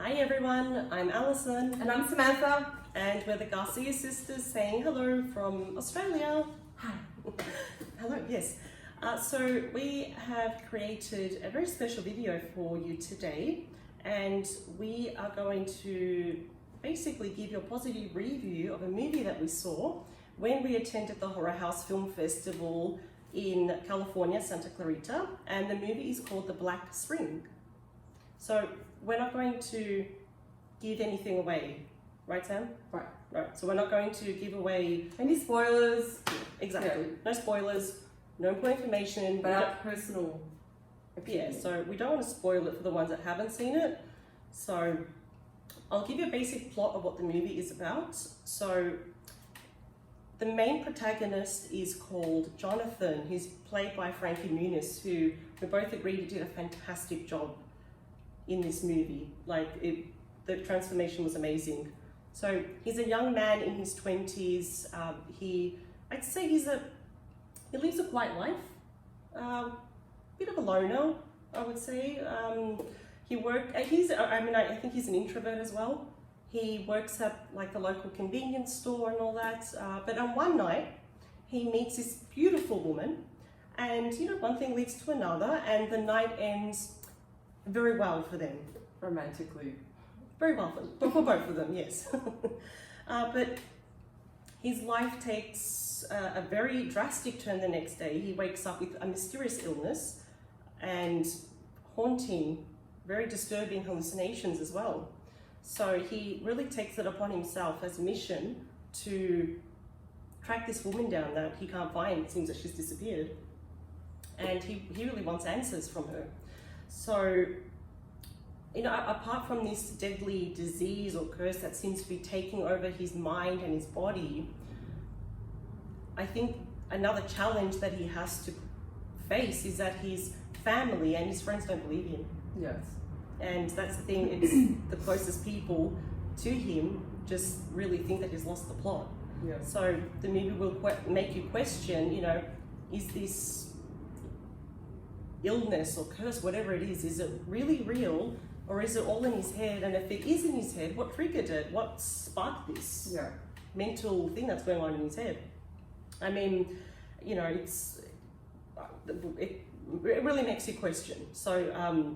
Hi everyone, I'm Alison. And I'm Samantha. And we're the Garcia Sisters saying hello from Australia. Hi. Hello, yes. So we have created a very special video for you today, and we are going to basically give you a positive review of a movie that we saw when we attended the Horror House Film Festival in California, Santa Clarita, and the movie is called The Black Spring. So we're not going to give anything away, right Sam? Right. Right, so we're not going to give away Any spoilers? exactly, Yeah. no spoilers, no important information. But our personal opinion. Yeah, so we don't want to spoil it for the ones that haven't seen it. So I'll give you a basic plot of what the movie is about. So the main protagonist is called Jonathan. He's played by Frankie Muniz, who we both agreed did a fantastic job in this movie. The transformation was amazing. So he's a young man in his 20s. I'd say he lives a quiet life. Bit of a loner, I would say. I think he's an introvert as well. He works at the local convenience store and all that. But on one night, he meets this beautiful woman, and one thing leads to another, and the night ends very well for them. Romantically. Very well for both of them, yes. But his life takes a very drastic turn the next day. He wakes up with a mysterious illness and haunting, very disturbing hallucinations as well. So he really takes it upon himself as a mission to track this woman down that he can't find. It seems that she's disappeared. And he really wants answers from her. So, apart from this deadly disease or curse that seems to be taking over his mind and his body, I think another challenge that he has to face is that his family and his friends don't believe him. Yes. And that's the thing, it's the closest people to him just really think that he's lost the plot. Yes. So the movie will make you question, is this illness or curse, whatever it is it really real, or is it all in his head? And if it is in his head, what triggered it? What sparked this mental thing that's going on in his head? I mean, it really makes you question. So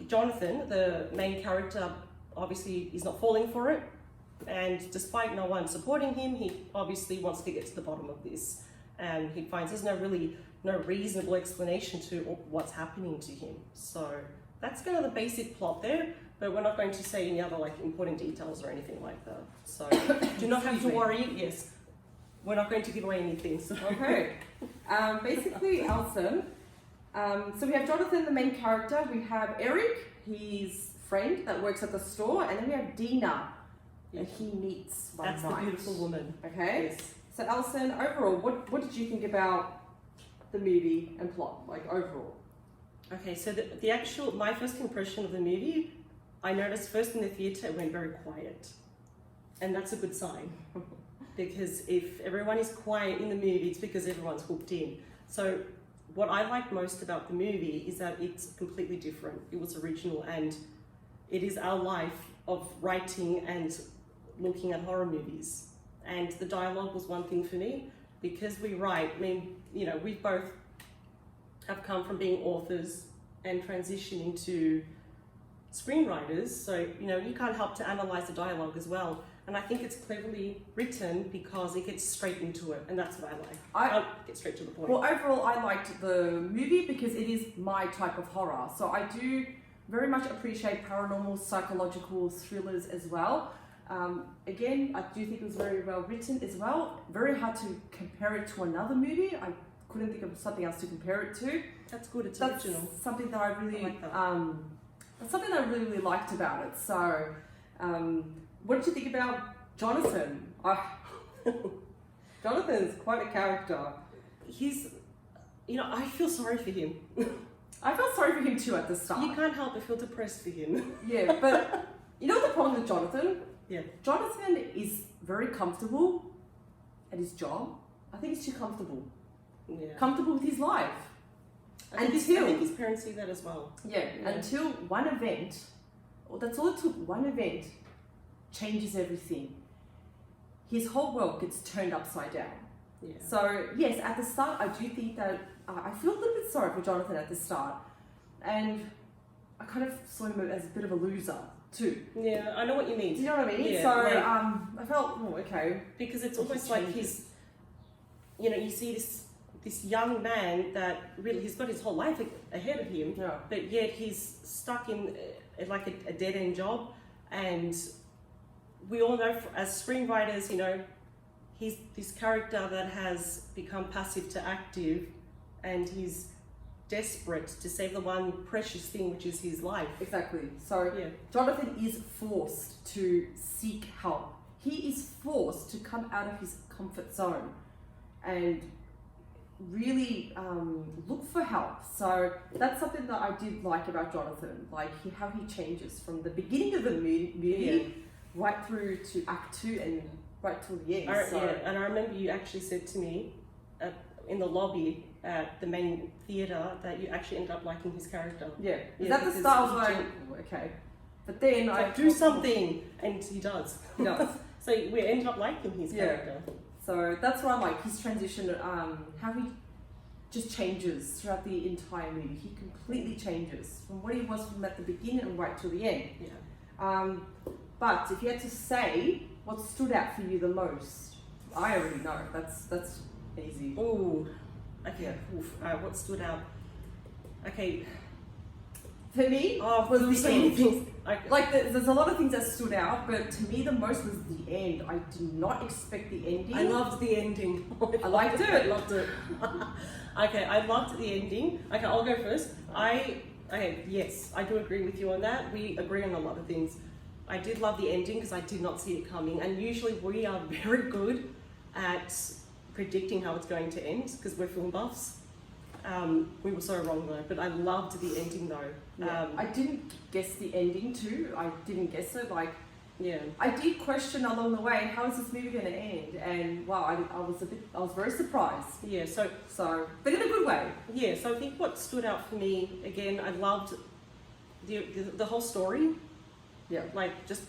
Jonathan, the main character, obviously is not falling for it, and despite no one supporting him, he obviously wants to get to the bottom of this, and he finds there's no reasonable explanation to what's happening to him. So that's kind of the basic plot there, but we're not going to say any other important details or anything like that. So do not have to worry. Yes, we're not going to give away anything. So. Okay. Basically, Alison. So we have Jonathan, the main character. We have Eric, his friend that works at the store, and then we have Dina, and he meets one night. That's the beautiful woman. Okay. Yes. So Alison, overall, what did you think about the movie and plot, overall? Okay, so my first impression of the movie, I noticed first in the theatre it went very quiet, and that's a good sign. Because if everyone is quiet in the movie, it's because everyone's hooked in. So what I liked most about the movie is that it's completely different. It was original, and it is our life of writing and looking at horror movies. And the dialogue was one thing for me, because we write, we both have come from being authors and transitioning to screenwriters. So, you can't help to analyze the dialogue as well. And I think it's cleverly written because it gets straight into it, and that's what I like. I'll get straight to the point. Well, overall, I liked the movie because it is my type of horror. So I do very much appreciate paranormal, psychological thrillers as well. Again, I do think it was very well written as well. Very hard to compare it to another movie. I couldn't think of something else to compare it to. That's good. It's That's original. something that I really like that. That's something that I really, really liked about it. So, what did you think about Jonathan? Jonathan's quite a character. He's, I feel sorry for him. I felt sorry for him too at the start. You can't help but feel depressed for him. Yeah, but you know the problem with Jonathan? Yeah. Jonathan is very comfortable at his job. I think he's too comfortable. Yeah. Comfortable with his life. I think his parents see that as well. Yeah, until one event That's all it took. One event changes everything. His whole world gets turned upside down. Yeah. So yes, at the start, I do think that I feel a little bit sorry for Jonathan at the start, and I kind of saw him as a bit of a loser too. Yeah, I know what you mean. Do you know what I mean? Yeah, so like, I felt, oh, okay. Because it's almost like he's, you know, you see this young man that really, he's got his whole life ahead of him, Yeah. but yet he's stuck in like a dead-end job. And we all know as screenwriters, you know, he's this character that has become passive to active, and he's desperate to save the one precious thing, which is his life. Exactly. So Yeah. Jonathan is forced to seek help. He is forced to come out of his comfort zone and really look for help. So that's something that I did like about Jonathan, like how he changes from the beginning of the movie right through to Act 2 and right till the end. And I remember you actually said to me in the lobby at the main theatre that you actually ended up liking his character. Yeah. Is Yeah, that the because start? he Like, oh, okay. But then I do something, and he does. He does. So we ended up liking his character. So that's what I like, his transition, how he just changes throughout the entire movie. He completely changes from what he was from at the beginning and right till the end. Yeah. But if you had to say what stood out for you the most, I already know. That's easy. Ooh. Okay. Oof. What stood out? Okay. For me, Oh, was there were the so many end. things. Like there's a lot of things that stood out, but to me the most was the end. I did not expect the ending. I loved the ending. I liked it. I loved it. Okay, I loved the ending. Okay, I'll go first. Yes, I do agree with you on that. We agree on a lot of things. I did love the ending because I did not see it coming, and usually we are very good at predicting how it's going to end because we're film buffs. We were so wrong though, but I loved the ending though. Yeah. I didn't guess the ending too. I didn't guess it. Like, Yeah. I did question along the way, how is this movie going to end? And wow, I was very surprised. Yeah, so But in a good way. yeah, so I think what stood out for me again, I loved the whole story. Yeah. Like just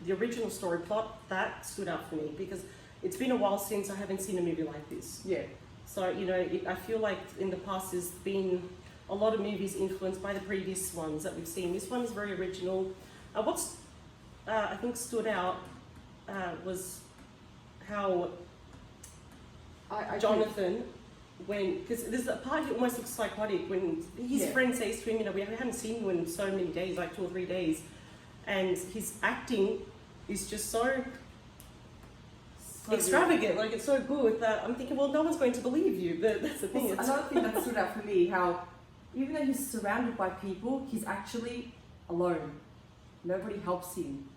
the original story plot, that stood out for me because it's been a while since I haven't seen a movie like this. Yeah. So, you know, I feel like in the past there's been a lot of movies influenced by the previous ones that we've seen. This one is very original. What's I think stood out was how I Jonathan, because there's a part he almost looks psychotic when his friend says to him, you know, we haven't seen you in so many days, like 2 or 3 days, and his acting is just so extravagant, like it's so good that I'm thinking, well, no one's going to believe you, but that's the thing. Well, another thing that stood out for me, how even though he's surrounded by people, he's actually alone. Nobody helps him.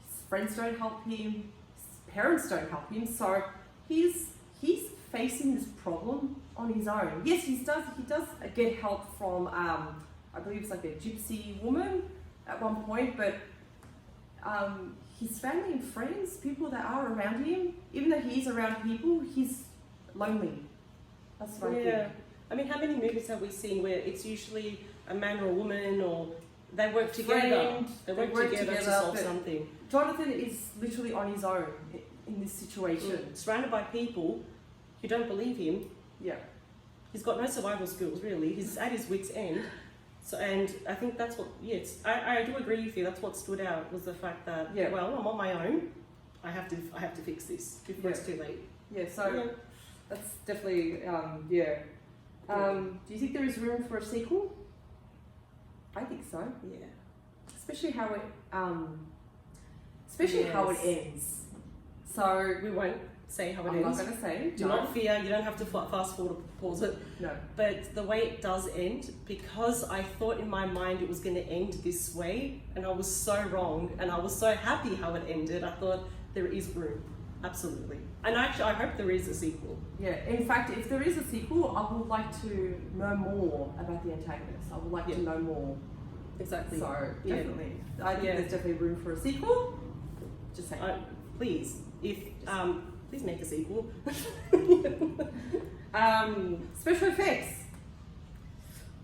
His friends don't help him. His parents don't help him. So he's facing this problem on his own. Yes, he does get help from I believe it's like a gypsy woman at one point, but his family and friends, people that are around him, even though he's around people, he's lonely. That's what I think. I mean, how many movies have we seen where it's usually a man or a woman, or they work together? Friend, they work together to solve something. Jonathan is literally on his own in this situation. Surrounded by people who don't believe him. Yeah. He's got no survival skills, really. He's at his wit's end. So, and I think that's what, I do agree with you. That's what stood out was the fact that, well, I'm on my own. I have to fix this before it's too late. Yeah. So that's definitely do you think there is room for a sequel? I think so. Yeah. Especially how it ends. So we won't say how it I'm ends. not going to say. Do not fear. You don't have to fast forward or pause it. No. But the way it does end, because I thought in my mind it was going to end this way, and I was so wrong, and I was so happy how it ended. I thought there is room, absolutely. And actually, I hope there is a sequel. Yeah. In fact, if there is a sequel, I would like to know more about the antagonist. I would like to know more. Exactly. So definitely, I think there's definitely room for a sequel. Just saying. Please, please make a sequel. Special effects.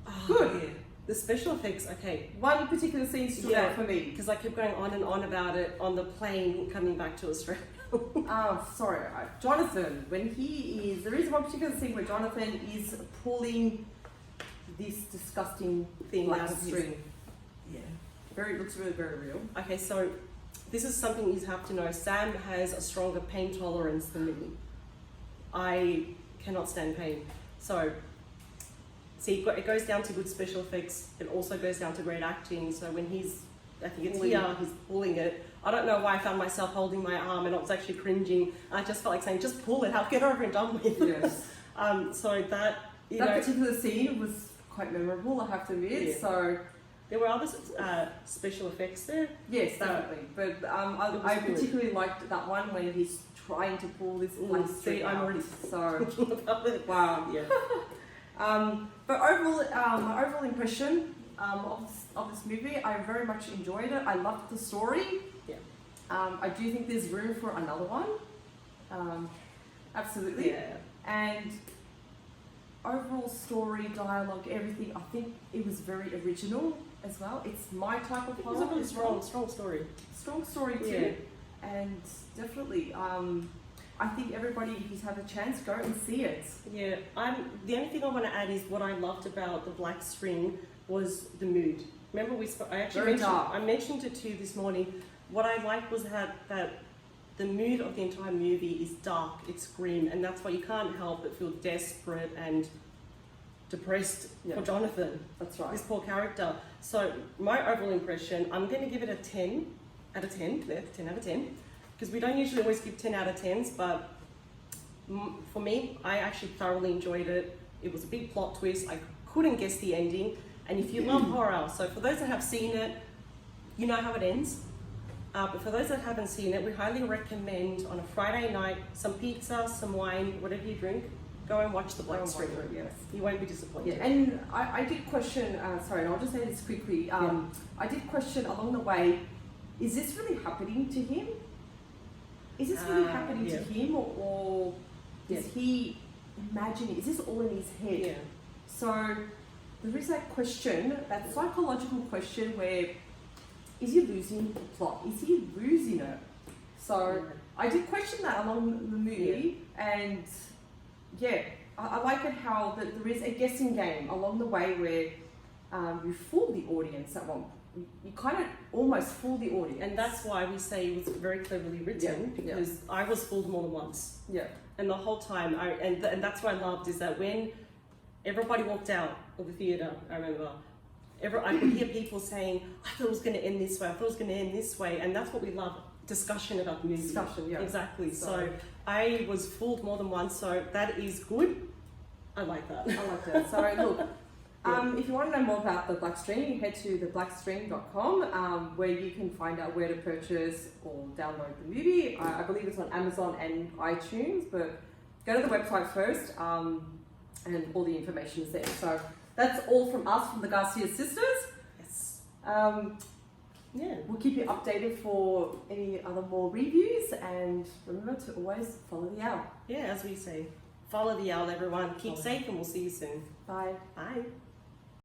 Oh, Good. The special effects, okay, One particular scene stood Yeah. out for me. because I kept going on and on about it on the plane coming back to Australia. Sorry, Jonathan, when he is, there is one particular scene where Jonathan is pulling this disgusting Thing black out of his- string. Yeah. Looks really very real. Okay, so this is something you have to know. Sam has a stronger pain tolerance than me. I cannot stand pain. So, see, it goes down to good special effects. It also goes down to great acting. So when I think it's here, he's pulling it. I don't know why I found myself holding my arm and I was actually cringing. I just felt like saying, just pull it, I'll get over and done with. Yes. So that, you That know, particular scene was quite memorable, I have to admit. Yeah. So, there were other special effects there. yes, definitely. But I was good. particularly liked that one when he's trying to pull this black See, string I'm out. already So, thinking about it. wow. Yeah. But overall, my overall impression of this movie, I very much enjoyed it. I loved the story. Yeah. I do think there's room for another one. Absolutely. Yeah. And overall story, dialogue, everything, I think it was very original as well. It's my type of It was horror. a really as well. strong story. Strong story too. And definitely, I think everybody, if you have a chance, go and see it. Yeah, the only thing I want to add is what I loved about the black string was the mood. Remember I actually Very dark. I mentioned it to you this morning. What I liked was that the mood of the entire movie is dark, it's grim, and that's why you can't help but feel desperate and depressed for Jonathan, That's right. this poor character. So my overall impression, I'm going to give it a 10 out of 10, there, 10 out of 10, because we don't usually always give 10 out of 10s, but for me, I actually thoroughly enjoyed it. It was a big plot twist. I couldn't guess the ending. And if you love horror, so for those that have seen it, you know how it ends. But for those that haven't seen it, we highly recommend on a Friday night, some pizza, some wine, whatever you drink, go and watch the Black String. Yes. You won't be disappointed. Yeah, and I did question, sorry, and I'll just say this quickly. I did question along the way, is this really happening to him? Is this really happening to him, or is he imagining, is this all in his head? Yeah. So there is that question, that psychological question where, is he losing the plot? Is he losing it? So I did question that along the movie, and I like it how that there is a guessing game along the way where you fool the audience at one point. You kind of almost fool the audience. And that's why we say it was very cleverly written, because I was fooled more than once. Yeah. And the whole time, and that's what I loved, is that when everybody walked out of the theatre, I remember, I could hear people saying, I thought it was going to end this way, I thought it was going to end this way, and that's what we love, discussion about the movie. Discussion, yeah. Exactly. So I was fooled more than once, so that is good. I like that. I like that. So look, if you want to know more about the Black String, you head to theblackstring.com, where you can find out where to purchase or download the movie. I believe it's on Amazon and iTunes, but go to the website first, and all the information is there. So that's all from us, from the Garcia Sisters. Yes. We'll keep you updated for any other more reviews, and remember to always follow the owl. Yeah, as we say, follow the owl, everyone. Keep safe, and we'll see you soon. Bye. Bye.